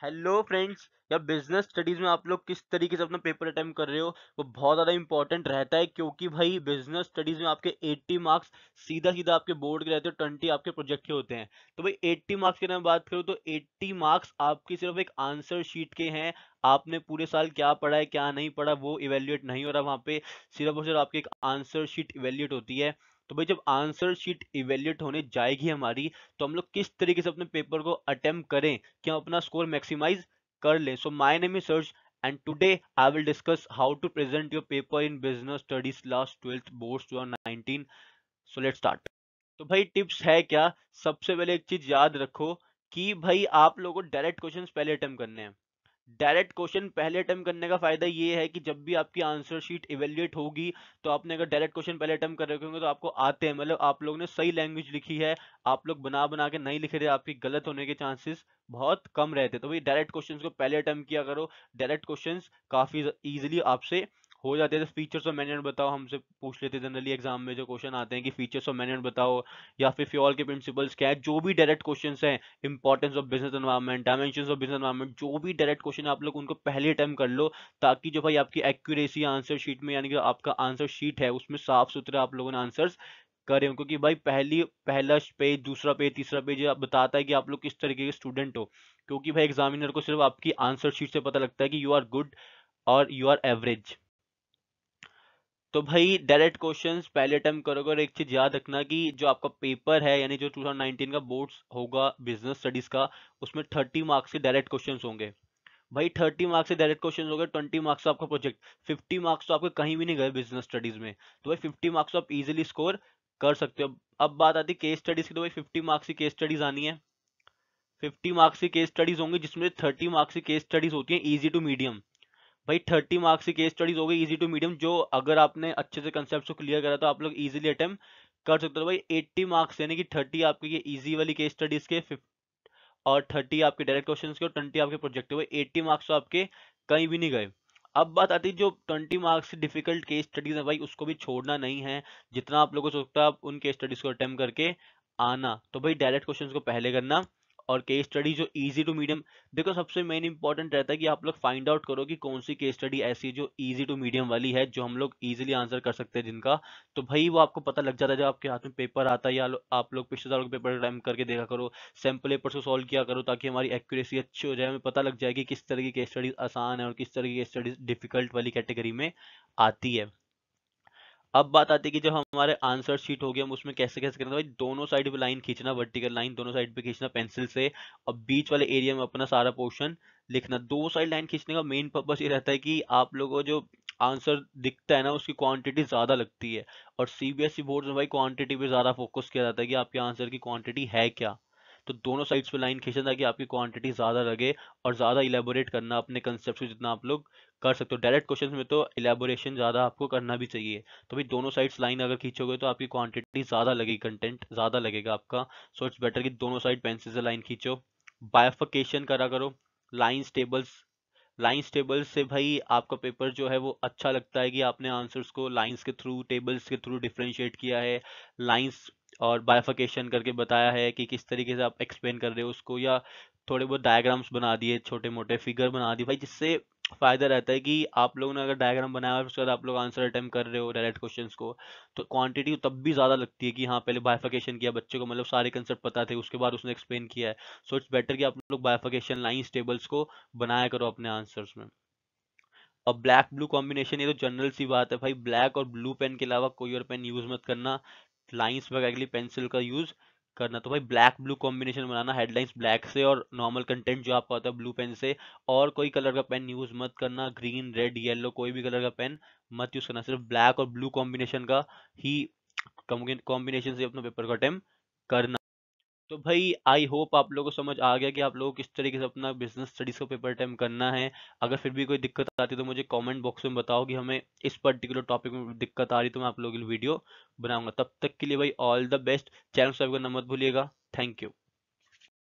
Hello friends. या business studies में आप लोग किस तरीके से अपना पेपर अटेम्प्ट कर रहे हो वो बहुत ज़्यादा इंपॉर्टेंट रहता है, क्योंकि भाई बिजनेस स्टडीज में आपके 80 मार्क्स सीधा सीधा आपके बोर्ड के रहते हैं, 20 आपके प्रोजेक्ट के होते हैं। तो भाई 80 मार्क्स की अगर मैं बात करूँ तो 80 मार्क्स आपकी सिर्फ एक आंसर शीट के हैं। आपने पूरे साल क्या पढ़ा है क्या नहीं पढ़ा वो इवेल्युएट नहीं हो रहा वहाँ पे, सिर्फ और सिर्फ आपकी एक आंसर शीट इवेल्युएट होती है। तो भाई जब आंसर शीट इवेल्युएट होने जाएगी हमारी, तो हम लोग किस तरीके से अपने पेपर को अटेम्प्ट करें कि हम अपना स्कोर मैक्सिमाइज कर लें। So my name is Serge and today I will discuss how to present your paper in business studies class 12th boards 2019। So let's start. तो भाई टिप्स है क्या? सबसे पहले एक चीज याद रखो कि भाई आप लोगों को डायरेक्ट क्वेश्चंस पहले अटेम्प्ट करने हैं। डायरेक्ट क्वेश्चन पहले अटेम्प्ट करने का फायदा ये है कि जब भी आपकी आंसर शीट इवेल्युएट होगी, तो आपने अगर डायरेक्ट क्वेश्चन पहले अटेम्प्ट कर रखे होंगे तो आपको आते हैं, मतलब आप लोगों ने सही लैंग्वेज लिखी है। आप लोग बना बना के नहीं लिख रहे, आपकी गलत होने के चांसेस बहुत कम रहते। तो भाई डायरेक्ट क्वेश्चंस को पहले अटेम्प्ट किया करो। डायरेक्ट क्वेश्चंस काफी इजीली आपसे हो जाते हैं। फीचर्स ऑफ मैनेजमेंट बताओ, हमसे पूछ लेते हैं जनरली एग्जाम में जो क्वेश्चन आते हैं कि फीचर्स ऑफ मैनेजमेंट बताओ, या फिर फ्योल के प्रिंसिपल्स क्या है। जो भी डायरेक्ट क्वेश्चंस हैं, importance of business environment, dimensions of business environment, जो भी डायरेक्ट क्वेश्चन आप लोग उनको पहले अटेम्प्ट कर लो, ताकि जो भाई आपकी एक्यूरेसी आंसर शीट में, यानी कि आपका आंसर शीट है उसमें साफ सुथरा आप लोगों ने आंसर्स करें। क्योंकि भाई पहला पेज, दूसरा पेज, तीसरा पेज बताता है कि आप लोग किस तरीके के स्टूडेंट हो। क्योंकि भाई एग्जामिनर को सिर्फ आपकी आंसर शीट से पता लगता है कि यू आर गुड और यू आर एवरेज। तो भाई डायरेक्ट क्वेश्चंस पहले अटेम्प्ट करोगे। और एक चीज याद रखना कि जो आपका पेपर है, यानी जो 2019 का बोर्ड्स होगा बिजनेस स्टडीज का, उसमें 30 मार्क्स के डायरेक्ट क्वेश्चंस होंगे। भाई 30 मार्क्स से डायरेक्ट क्वेश्चन हो गए, 20 मार्क्स आपका प्रोजेक्ट, 50 मार्क्स तो आपके कहीं भी नहीं गए बिजनेस स्टडीज में। तो भाई 50 मार्क्स तो आप इजीली स्कोर कर सकते हो। अब बात आती है केस स्टडीज की। तो भाई 50 मार्क्स की केस स्टडीज आनी है। 50 मार्क्स की केस स्टडीज होंगी, जिसमें 30 मार्क्स की केस स्टडीज होती है इजी टू मीडियम। भाई 30 मार्क्स की केस स्टडीज हो गई इजी टू मीडियम, जो अगर आपने अच्छे से कंसेप्ट को क्लियर करा तो आप लोग इजीली अटेम्प्ट कर सकते हो। भाई 80 मार्क्स यानी कि 30 आपके ये इजी वाली केस स्टडीज के, और 30 आपके डायरेक्ट क्वेश्चंस के, और 20 आपके प्रोजेक्ट के। भाई 80 मार्क्स तो आपके कहीं भी नहीं गए। अब बात आती है जो 20 मार्क्स की डिफिकल्ट केस स्टडीज है, भाई उसको भी छोड़ना नहीं है। जितना आप लोगों को हो सकता है आप उन केस स्टडीज को अटेम्प्ट करके आना। तो भाई डायरेक्ट क्वेश्चंस को पहले करना, और केस स्टडी जो इजी टू मीडियम, देखो सबसे मेन इंपॉर्टेंट रहता है कि आप लोग फाइंड आउट करो कि कौन सी केस स्टडी ऐसी है जो इजी टू मीडियम वाली है, जो हम लोग इजीली आंसर कर सकते हैं जिनका। तो भाई वो आपको पता लग जाता है जब आपके हाथ में पेपर आता है, या आप लोग पिछले साल के पेपर टाइम करके देखा करो, सैम्पल पेपर को सॉल्व किया करो, ताकि हमारी एक्यूरेसी अच्छी हो जाए, हमें पता लग जाए कि किस तरह की केस स्टडीज आसान है और किस तरह की केस स्टडीज डिफिकल्ट वाली कैटेगरी में आती है। अब बात आती है कि जब हमारे आंसर शीट हो गया, हम उसमें कैसे कैसे करें। तो भाई दोनों साइड पे लाइन खींचना, वर्टिकल लाइन दोनों साइड पे खींचना पेंसिल से, और बीच वाले एरिया में अपना सारा पोर्शन लिखना। दो साइड लाइन खींचने का मेन पर्पस ये रहता है कि आप लोगों को जो आंसर दिखता है ना, उसकी क्वांटिटी ज्यादा लगती है। और सीबीएसई बोर्ड में भाई क्वांटिटी पे ज्यादा फोकस किया जाता है कि आपके आंसर की क्वांटिटी है क्या। तो दोनों साइड्स पे लाइन खींचना ताकि आपकी क्वांटिटी ज्यादा लगे, और ज्यादा इलेबोरेट करना अपने कंसेप्ट को जितना आप लोग कर सकते हो। डायरेक्ट क्वेश्चन में तो इलेबोरेशन ज्यादा आपको करना भी चाहिए। तो भाई दोनों साइड्स लाइन अगर खींचोगे तो आपकी क्वांटिटी ज्यादा लगेगी, कंटेंट ज्यादा लगेगा आपका। सो इट्स बेटर कि दोनों साइड पेंसिल से लाइन खींचो। बायफिकेशन करा करो। लाइंस टेबल्स, लाइंस टेबल्स से भाई आपका पेपर जो है वो अच्छा लगता है कि आपने आंसर्स को लाइंस के थ्रू, टेबल्स के थ्रू डिफरेंशिएट किया है। लाइंस और बायफिकेशन करके बताया है कि किस तरीके से आप एक्सप्लेन कर रहे हो उसको, या थोड़े बहुत डायग्राम्स बना दिए, छोटे मोटे फिगर बना दिए भाई, जिससे फायदा रहता है कि आप लोगों ने अगर डायग्राम बनाया और उसके बाद आप लोग आंसर अटेम्प्ट कर रहे हो डायरेक्ट क्वेश्चंस को, तो क्वांटिटी तब भी ज्यादा लगती है कि हाँ पहले बायफिकेशन किया बच्चे को, मतलब सारे कंसेप्ट पता थे, उसके बाद उसने एक्सप्लेन किया है। सो इट्स बेटर कि आप लोग बायफिकेशन, लाइंस, टेबल्स को बनाया करो अपने आंसर्स में। और ब्लैक ब्लू कॉम्बिनेशन, ये तो जनरल सी बात है भाई, ब्लैक और ब्लू पेन के अलावा कोई और पेन यूज मत करना। लाइंस वगैरह के लिए पेंसिल का यूज करना। तो भाई ब्लैक ब्लू कॉम्बिनेशन बनाना, हेडलाइंस ब्लैक से और नॉर्मल कंटेंट जो आपका होता है ब्लू पेन से। और कोई कलर का पेन यूज मत करना, ग्रीन, रेड, येलो, कोई भी कलर का पेन मत यूज करना। सिर्फ ब्लैक और ब्लू कॉम्बिनेशन का ही कॉम्बिनेशन से अपना पेपर का अटेम्प्ट करना। तो भाई आई होप आप लोगों को समझ आ गया कि आप लोगों को किस तरीके से अपना बिजनेस स्टडीज का पेपर अटेम्प्ट करना है। अगर फिर भी कोई दिक्कत आती है तो मुझे कमेंट बॉक्स में बताओ कि हमें इस पर्टिकुलर टॉपिक में दिक्कत आ रही, तो मैं आप लोगों के लिए वीडियो बनाऊंगा। तब तक के लिए भाई all the best. Channel subscribe करना मत भूलिएगा। Thank you.